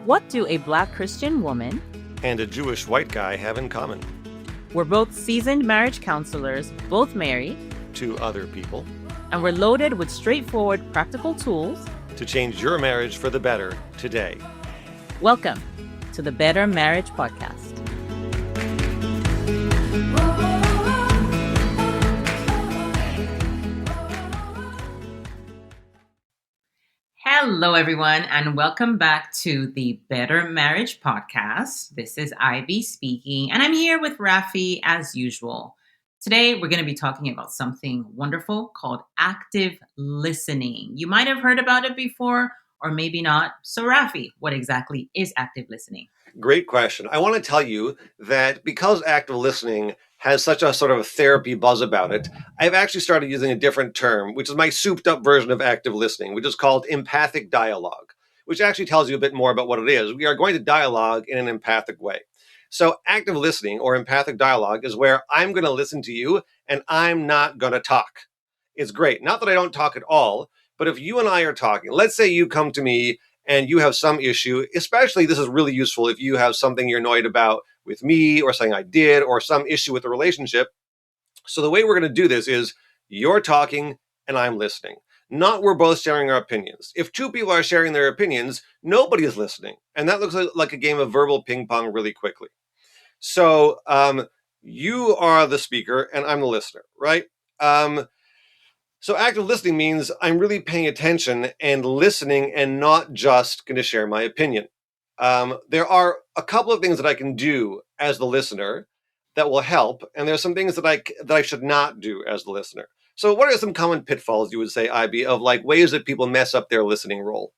What do a Black Christian woman and a Jewish white guy have in common? We're both seasoned marriage counselors, both married to other people, and we're loaded with straightforward practical tools to change your marriage for the better today. Welcome to the Better Marriage Podcast. Hello, everyone, and welcome back to the Better Marriage Podcast. This is Ivy speaking, and I'm here with Raffi as usual. Today, we're going to be talking about something wonderful called active listening. You might have heard about it before, or maybe not. So, Raffi, what exactly is active listening? Great question. I want to tell you that because active listening has such a sort of a therapy buzz about it, I've actually started using a different term, which is my souped up version of active listening, which is called empathic dialogue, which actually tells you a bit more about what it is. We are going to dialogue in an empathic way. So active listening or empathic dialogue is where I'm going to listen to you and I'm not going to talk. It's great. Not that I don't talk at all, but if you and I are talking, let's say you come to me and you have some issue, especially this is really useful if you have something you're annoyed about with me or something I did or some issue with the relationship. So the way we're going to do this is you're talking and I'm listening. Not we're both sharing our opinions. If two people are sharing their opinions, nobody is listening. And that looks like a game of verbal ping pong really quickly. So you are the speaker and I'm the listener, right? So active listening means I'm really paying attention and listening and not just going to share my opinion. There are a couple of things that I can do as the listener that will help, and there's some things that I should not do as the listener. So what are some common pitfalls, you would say, Ivy, of like ways that people mess up their listening role?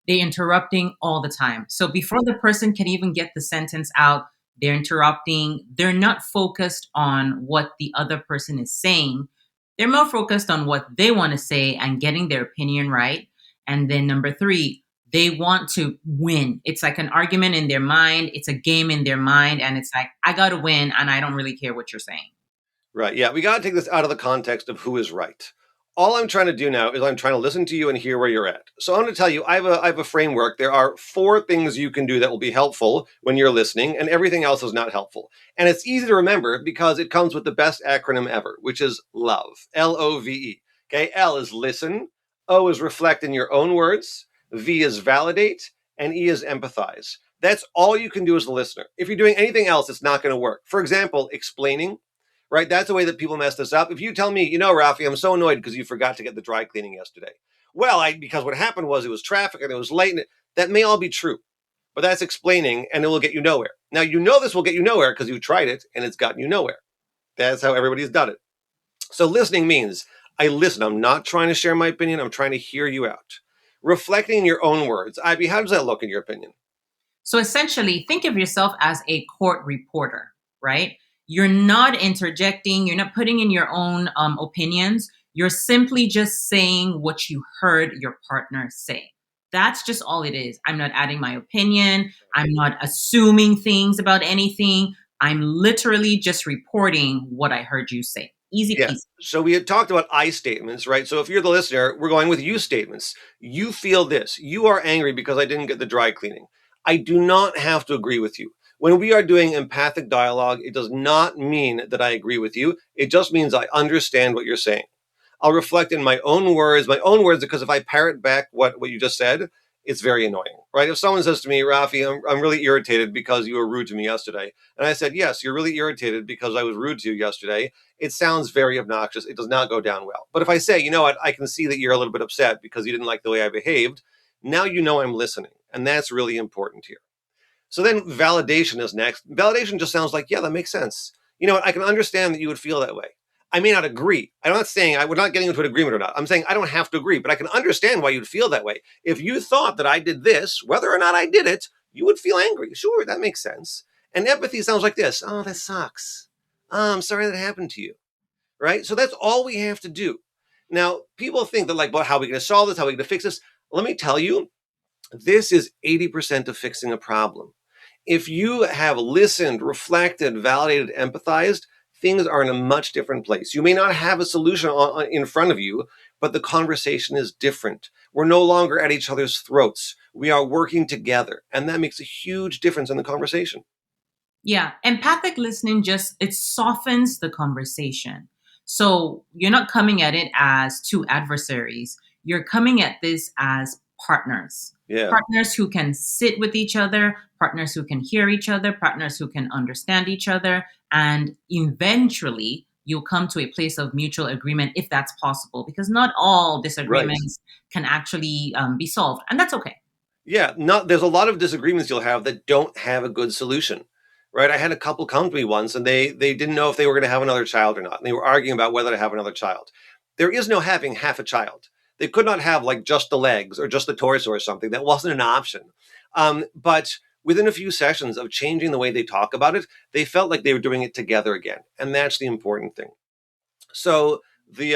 They're interrupting all the time. So before the person can even get the sentence out, they're interrupting. They're not focused on what the other person is saying. They're more focused on what they want to say and getting their opinion right. And then number 3, they want to win. It's like an argument in their mind. It's a game in their mind. And it's like, I got to win and I don't really care what you're saying. Right. Yeah. We got to take this out of the context of who is right. All I'm trying to do now is I'm trying to listen to you and hear where you're at. So I'm going to tell you, I have a framework. There are 4 things you can do that will be helpful when you're listening, and everything else is not helpful. And it's easy to remember because it comes with the best acronym ever, which is LOVE, L-O-V-E. Okay. L is listen. O is reflect in your own words. V is validate. And E is empathize. That's all you can do as the listener. If you're doing anything else, it's not going to work. For example, explaining. Right? That's the way that people mess this up. If you tell me, Raffi, I'm so annoyed because you forgot to get the dry cleaning yesterday. Well, because what happened was it was traffic and it was late. And that may all be true, but that's explaining and it will get you nowhere. Now, this will get you nowhere because you tried it and it's gotten you nowhere. That's how everybody's done it. So listening means I listen. I'm not trying to share my opinion. I'm trying to hear you out. Reflecting in your own words. Ivy, how does that look in your opinion? So essentially, think of yourself as a court reporter, right? You're not interjecting. You're not putting in your own opinions. You're simply just saying what you heard your partner say. That's just all it is. I'm not adding my opinion. I'm not assuming things about anything. I'm literally just reporting what I heard you say. Easy peasy. So we had talked about I statements, right? So if you're the listener, we're going with you statements. You feel this. You are angry because I didn't get the dry cleaning. I do not have to agree with you. When we are doing empathic dialogue, it does not mean that I agree with you. It just means I understand what you're saying. I'll reflect in my own words, because if I parrot back what you just said, it's very annoying, right? If someone says to me, Raffi, I'm really irritated because you were rude to me yesterday. And I said, yes, you're really irritated because I was rude to you yesterday. It sounds very obnoxious. It does not go down well. But if I say, you know what, I can see that you're a little bit upset because you didn't like the way I behaved. Now you know I'm listening. And that's really important here. So then validation is next. Validation just sounds like, yeah, that makes sense. You know what? I can understand that you would feel that way. I may not agree. I'm not saying we're not getting into an agreement or not. I'm saying I don't have to agree, but I can understand why you'd feel that way. If you thought that I did this, whether or not I did it, you would feel angry. Sure, that makes sense. And empathy sounds like this. Oh, that sucks. Oh, I'm sorry that happened to you. Right? So that's all we have to do. Now, people think that like, well, how are we going to solve this? How are we going to fix this? Let me tell you, this is 80% of fixing a problem. If you have listened, reflected, validated, empathized, things are in a much different place. You may not have a solution in front of you, but the conversation is different. We're no longer at each other's throats. We are working together, and that makes a huge difference in the conversation. Yeah, empathic listening just it softens the conversation. So you're not coming at it as two adversaries. You're coming at this as partners. Yeah, Partners who can sit with each other, partners who can hear each other, partners who can understand each other, and eventually you'll come to a place of mutual agreement if that's possible, because not all right. disagreements can actually be solved, and that's okay. Yeah, not there's a lot of disagreements you'll have that don't have a good solution. Right? I had a couple come to me once and they didn't know if they were going to have another child or not. And they were arguing about whether to have another child. There is no having half a child. They could not have like just the legs or just the torso or something. That wasn't an option. But within a few sessions of changing the way they talk about it, they felt like they were doing it together again. And that's the important thing. So the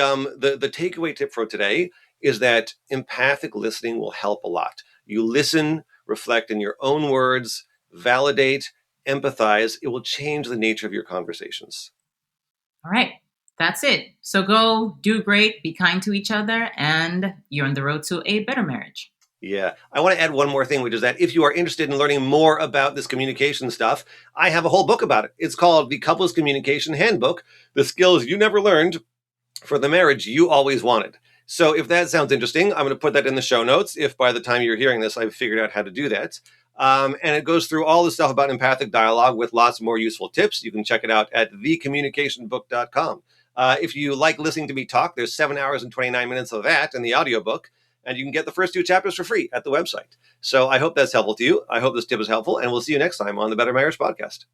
takeaway tip for today is that empathic listening will help a lot. You listen, reflect in your own words, validate, empathize. It will change the nature of your conversations. All right. That's it. So go do great, be kind to each other, and you're on the road to a better marriage. Yeah. I want to add one more thing, which is that if you are interested in learning more about this communication stuff, I have a whole book about it. It's called The Couples Communication Handbook, The Skills You Never Learned for the Marriage You Always Wanted. So if that sounds interesting, I'm going to put that in the show notes. If by the time you're hearing this, I've figured out how to do that. And it goes through all the stuff about empathic dialogue with lots more useful tips. You can check it out at thecommunicationbook.com. If you like listening to me talk, there's 7 hours and 29 minutes of that in the audiobook. And you can get the first 2 chapters for free at the website. So I hope that's helpful to you. I hope this tip is helpful. And we'll see you next time on the Better Marriage Podcast.